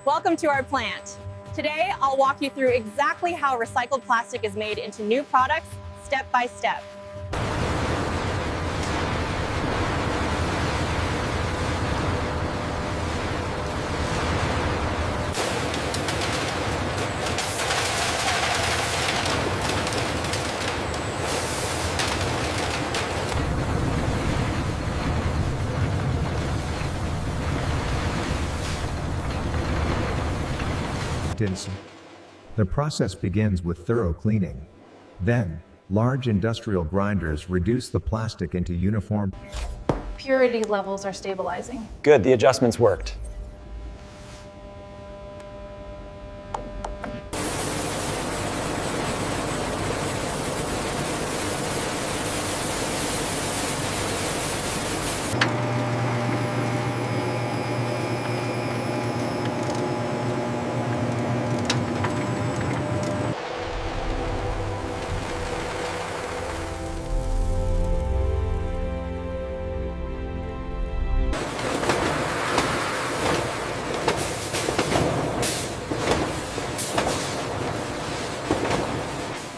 Welcome to our plant. Today, I'll walk you through exactly how recycled plastic is made into new products, step by step. The process begins with thorough cleaning. Then, large industrial grinders reduce the plastic into uniform. Purity levels are stabilizing. Good, the adjustments worked.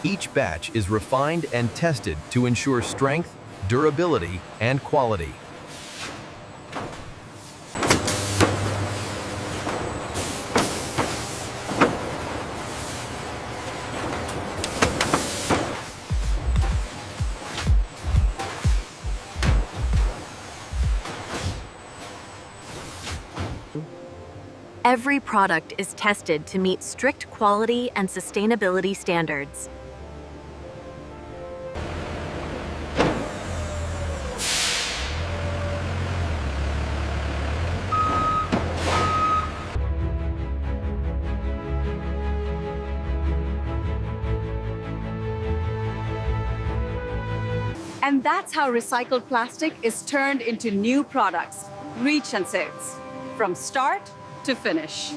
Each batch is refined and tested to ensure strength, durability, and quality. Every product is tested to meet strict quality and sustainability standards. And that's how recycled plastic is turned into new products, reach and sales, from start to finish.